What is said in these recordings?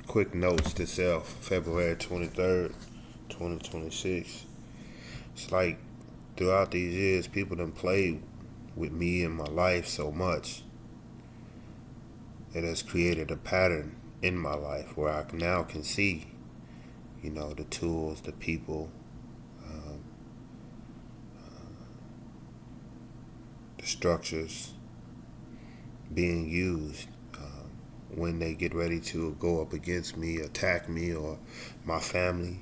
Quick notes to self, February 23rd, 2026. It's like throughout these years, people done played with me and my life so much. It has created a pattern in my life where I now can see, the tools, the people, um, the structures being used when they get ready to go up against me, attack me, or my family.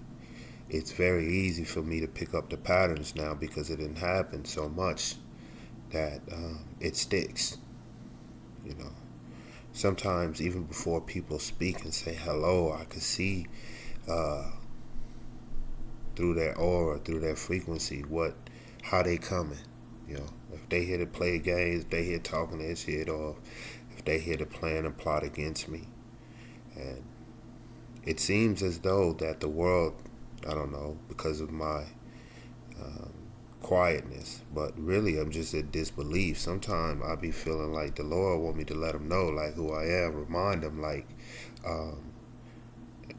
It's very easy for me to pick up the patterns now because it didn't happen so much that it sticks. You know, sometimes even before people speak and say hello, I can see uh, through their aura, through their frequency, how they coming. If they here to play games, if they here talking their shit, or if they here to plan and plot against me. And it seems as though that the world, I don't know, because of my um, quietness, but really I'm just in disbelief. Sometimes I be feeling like the Lord want me to let them know like who I am, remind them like, um,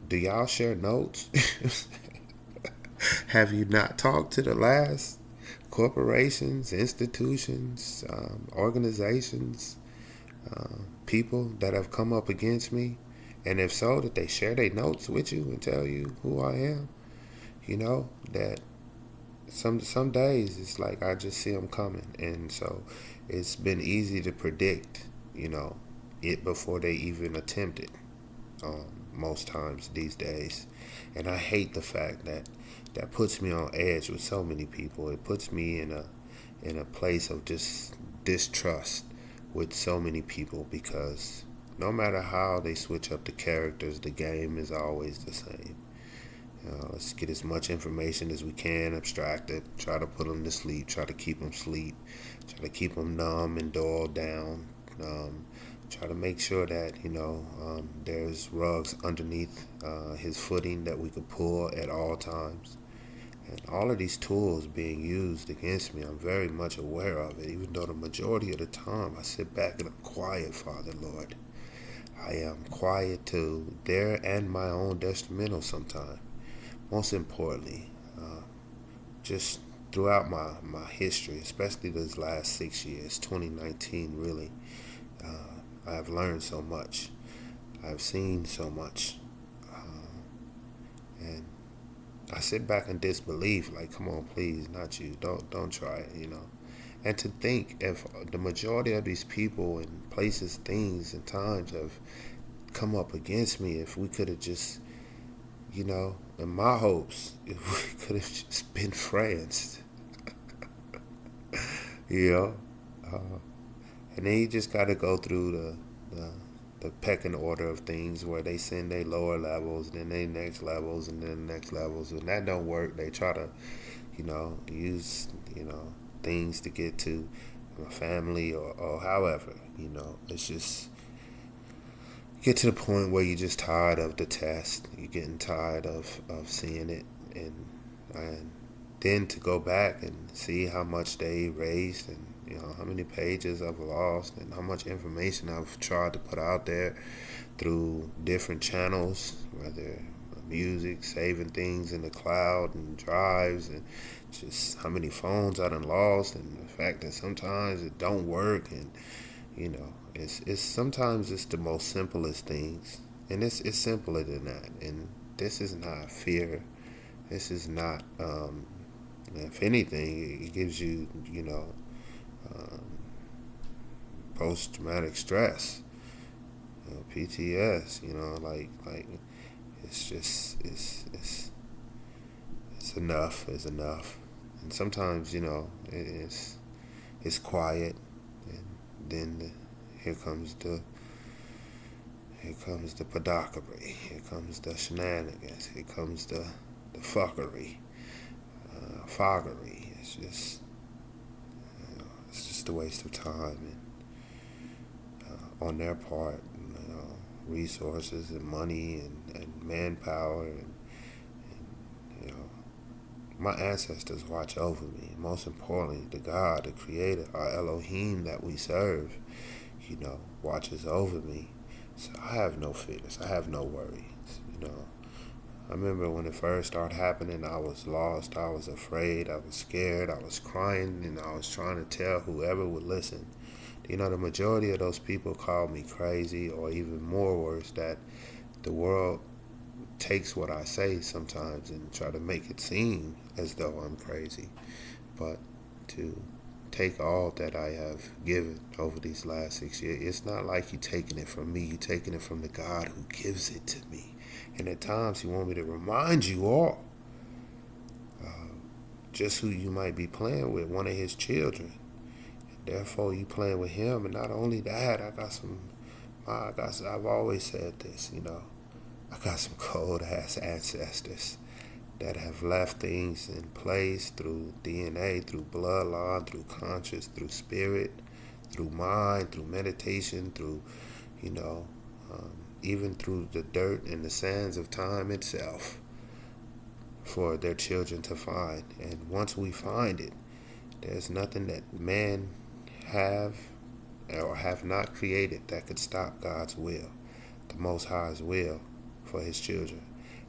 do y'all share notes? Have you not talked to the last corporations, institutions, organizations, people that have come up against me? And if so, did they share their notes with you and tell you who I am? That some days it's like I just see them coming, and so it's been easy to predict, it before they even attempt it. Most times these days, and I hate the fact that puts me on edge with so many people. It puts me in a place of just distrust with so many people because no matter how they switch up the characters, the game is always the same. Let's get as much information as we can, abstract it, try to put them to sleep, try to keep them asleep, try to keep them numb and dulled down, try to make sure that, there's rugs underneath his footing that we could pull at all times. And all of these tools being used against me, I'm very much aware of it, even though the majority of the time I sit back and I'm quiet, Father Lord. I am quiet to their and my own detrimental sometimes. Most importantly, just throughout my history, especially these last 6 years, 2019 really, I have learned so much. I've seen so much. And I sit back in disbelief, like, come on, please, not you. Don't try it. And to think if the majority of these people and places, things, and times have come up against me, if we could have just, in my hopes, if we could have just been friends, you know. Uh, and then you just got to go through the pecking order of things where they send their lower levels, then they next levels, and then next levels. When that don't work, they try to, use, things to get to my family or however, it's just get to the point where you're just tired of the test. You're getting tired of seeing it. And then to go back and see how much they erased and, how many pages I've lost and how much information I've tried to put out there through different channels, whether music, saving things in the cloud and drives, and just how many phones I done lost, and the fact that sometimes it don't work, and it's sometimes it's the most simplest things, and it's simpler than that. And this is not fear. This is not. If anything, it gives you um, post traumatic stress, PTS. Like it's just it's enough is enough, and sometimes it's quiet, and then here comes the pedockery, here comes the shenanigans, here comes the fuckery, foggery. It's just a waste of time and on their part, resources and money and manpower and my ancestors watch over me. Most importantly, the God, the Creator, our Elohim that we serve, watches over me. So I have no fears. I have no worries. I remember when it first started happening, I was lost. I was afraid. I was scared. I was crying, and I was trying to tell whoever would listen. The majority of those people called me crazy, or even more worse, that the world takes what I say sometimes and try to make it seem as though I'm crazy. But to take all that I have given over these last 6 years, it's not like you taking it from me. You taking it from the God who gives it to me. And at times he want me to remind you all just who you might be playing with, one of his children. Therefore, you playing with him. And not only that, I've always said this, I got some cold ass ancestors that have left things in place through DNA, through bloodline, through conscious, through spirit, through mind, through meditation, through, you know, even through the dirt and the sands of time itself for their children to find. And once we find it, there's nothing that man have or have not created that could stop God's will, the Most High's will for his children.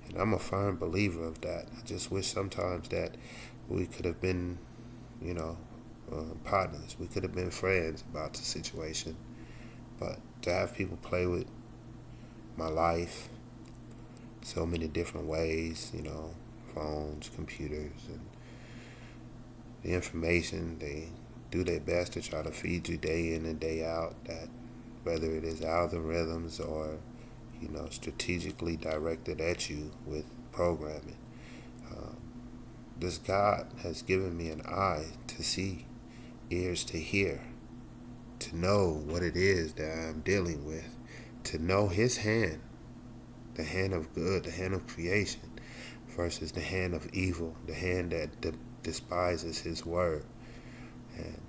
And I'm a firm believer of that. I just wish sometimes that we could have been, partners. We could have been friends about the situation. But to have people play with my life so many different ways, phones, computers, and the information, they do their best to try to feed you day in and day out, that whether it is algorithms or strategically directed at you with programming. This God has given me an eye to see, ears to hear, to know what it is that I'm dealing with, to know his hand, the hand of good, the hand of creation, versus the hand of evil, the hand that despises his word. And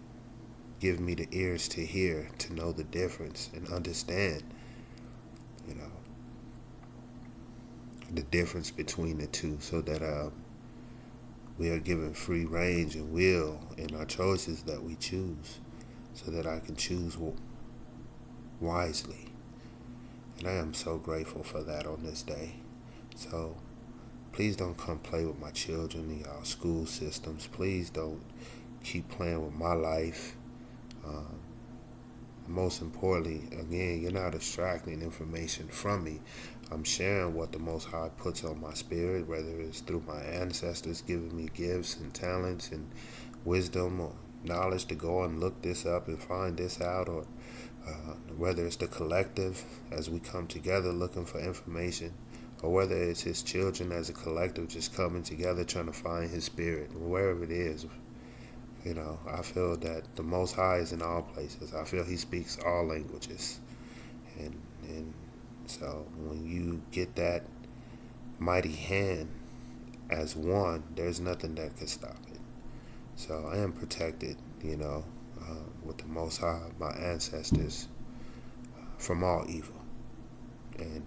give me the ears to hear, to know the difference and understand, the difference between the two, so that we are given free range and will in our choices that we choose, so that I can choose wisely. And I am so grateful for that on this day. So please don't come play with my children in y'all school systems. Please don't keep playing with my life. Most importantly, again, you're not extracting information from me. I'm sharing what the Most High puts on my spirit, whether it's through my ancestors giving me gifts and talents and wisdom or knowledge to go and look this up and find this out, or whether it's the collective as we come together looking for information, or whether it's his children as a collective just coming together trying to find his spirit, wherever it is. I feel that the Most High is in all places. I feel he speaks all languages. And so when you get that mighty hand as one, there's nothing that could stop it. So I am protected, with the Most High, my ancestors, from all evil. And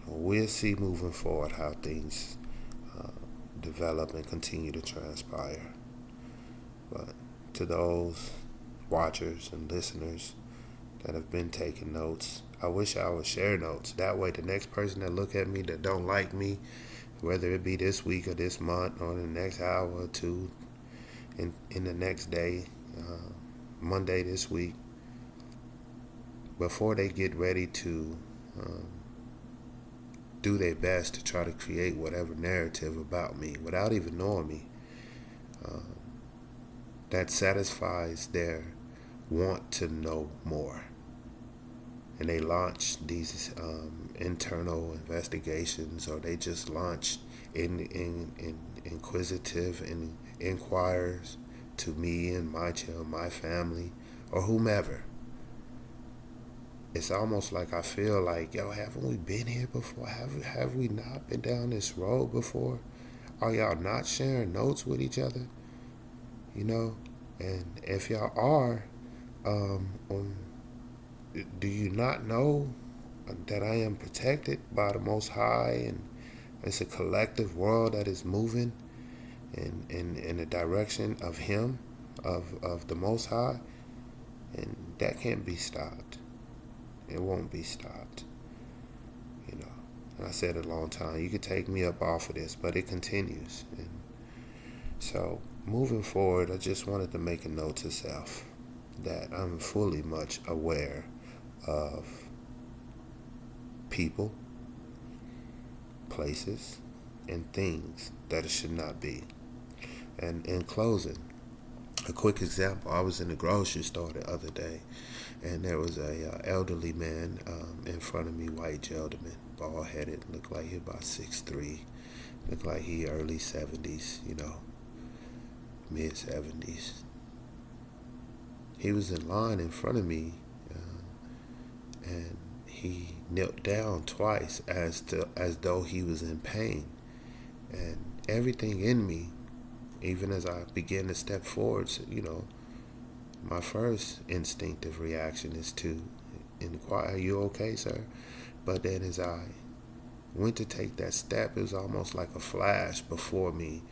we'll see moving forward how things develop and continue to transpire. But to those watchers and listeners that have been taking notes, I wish I would share notes. That way the next person that look at me that don't like me, whether it be this week or this month or the next hour or two, in the next day, Monday this week, before they get ready to do their best to try to create whatever narrative about me without even knowing me, that satisfies their want to know more. And they launch these internal investigations, or they just launch in inquisitive and inquires to me and my child, my family, or whomever. It's almost like I feel like, haven't we been here before? Have we not been down this road before? Are y'all not sharing notes with each other? And if y'all are, do you not know that I am protected by the Most High, and it's a collective world that is moving in the direction of Him, of the Most High, and that can't be stopped. It won't be stopped. You know, and I said it a long time. You could take me up off of this, but it continues. And so, moving forward, I just wanted to make a note to self that I'm fully much aware of people, places, and things that it should not be. And in closing, a quick example, I was in the grocery store the other day, and there was a elderly man in front of me, white gentleman, bald-headed, looked like he about 6'3", looked like he early 70s, mid 70s. He was in line in front of me, and he knelt down twice as though he was in pain. And everything in me, even as I began to step forward, my first instinctive reaction is to inquire, "Are you okay, sir?" But then as I went to take that step, it was almost like a flash before me,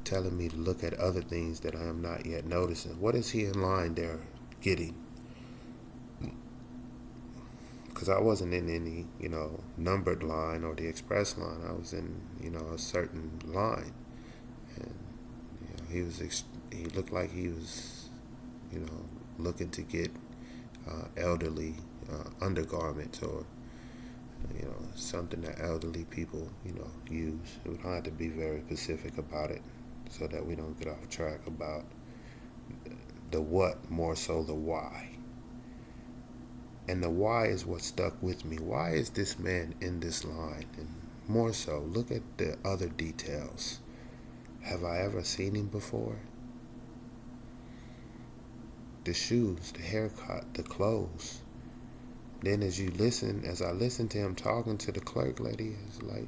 telling me to look at other things that I am not yet noticing. What is he in line there getting? Because I wasn't in any, numbered line or the express line. I was in, a certain line. And, he looked like he was, looking to get elderly undergarments or, something that elderly people, use. We don't have to be very specific about it so that we don't get off track about the what, more so the why. And the why is what stuck with me. Why is this man in this line? And more so, look at the other details. Have I ever seen him before? The shoes, the haircut, the clothes. Then as I listen to him talking to the clerk lady, it's like,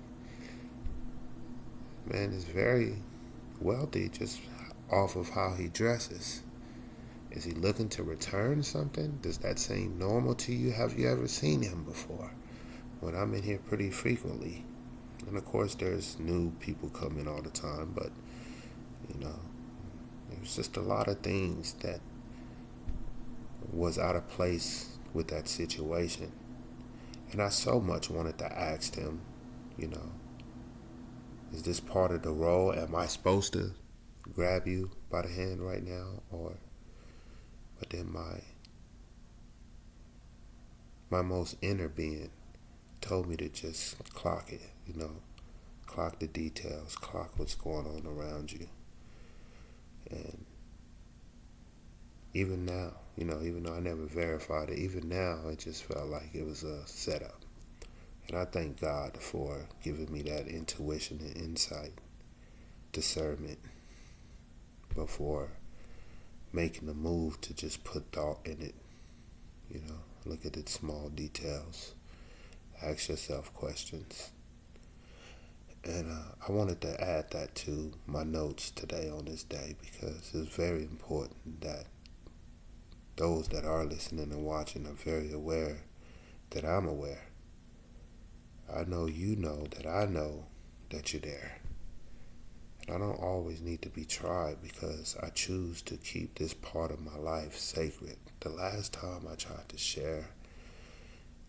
man is very wealthy just off of how he dresses. Is he looking to return something? Does that seem normal to you? Have you ever seen him before? When I'm in here pretty frequently. And of course there's new people coming all the time, but there's just a lot of things that was out of place with that situation. And I so much wanted to ask him, is this part of the role? Am I supposed to grab you by the hand right now? But then my most inner being told me to just clock it, clock the details, clock what's going on around you. And even now, even though I never verified it, even now it just felt like it was a setup. And I thank God for giving me that intuition and insight, discernment, before making the move to just put thought in it. Look at the small details. Ask yourself questions. And I wanted to add that to my notes today on this day, because it's very important that those that are listening and watching are very aware that I'm aware. I know you know that I know that you're there. And I don't always need to be tried, because I choose to keep this part of my life sacred. The last time I tried to share,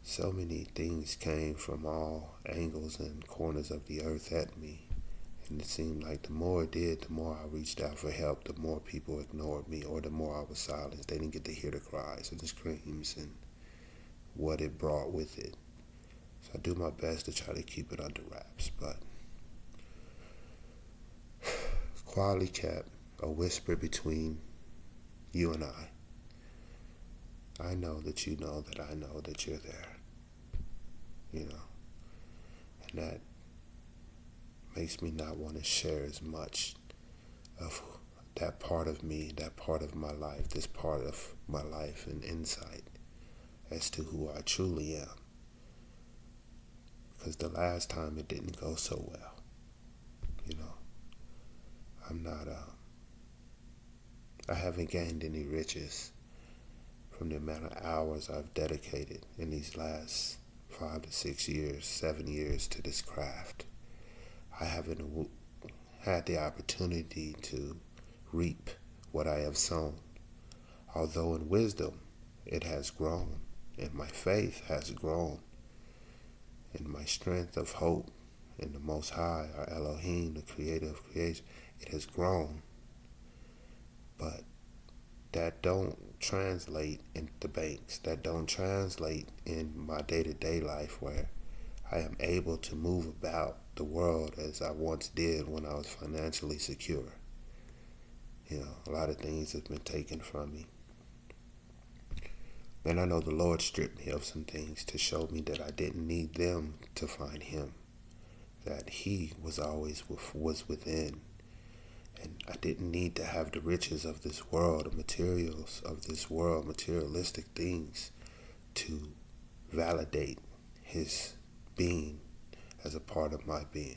so many things came from all angles and corners of the earth at me. And it seemed like the more it did, the more I reached out for help, the more people ignored me, or the more I was silenced. They didn't get to hear the cries and the screams and what it brought with it. So I do my best to try to keep it under wraps, but quietly kept, a whisper between you and I. I know that you know that I know that you're there. And that makes me not want to share as much of that part of me, that part of my life, this part of my life and insight as to who I truly am. Because the last time it didn't go so well. I'm not, I haven't gained any riches from the amount of hours I've dedicated in these last 5 to 6 years, 7 years to this craft. I haven't had the opportunity to reap what I have sown. Although in wisdom, it has grown, and my faith has grown, and my strength of hope in the Most High, our Elohim, the Creator of creation, it has grown. But that don't translate in the banks. That don't translate in my day-to-day life where I am able to move about the world as I once did when I was financially secure. A lot of things have been taken from me. And I know the Lord stripped me of some things to show me that I didn't need them to find Him. That He was always was within. And I didn't need to have the riches of this world, the materials of this world, materialistic things, to validate His being as a part of my being.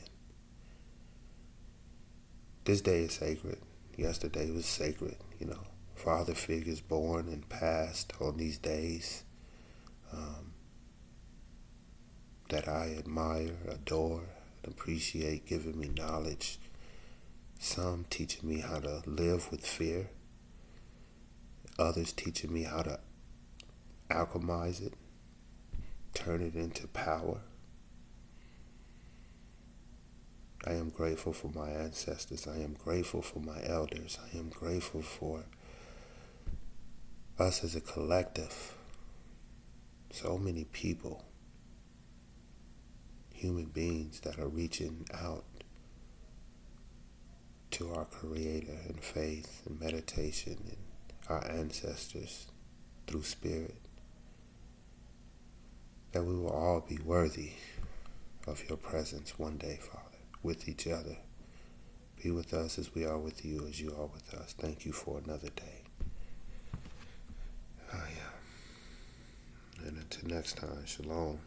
This day is sacred. Yesterday was sacred, Father figures born and passed on these days that I admire, adore, and appreciate, giving me knowledge. Some teaching me how to live with fear. Others teaching me how to alchemize it, turn it into power. I am grateful for my ancestors. I am grateful for my elders. I am grateful for us as a collective. So many people, human beings that are reaching out to our Creator in faith and meditation and our ancestors through spirit, that we will all be worthy of your presence one day, Father, with each other. Be with us as we are with you, as you are with us. Thank you for another day. Oh, yeah. And until next time, shalom.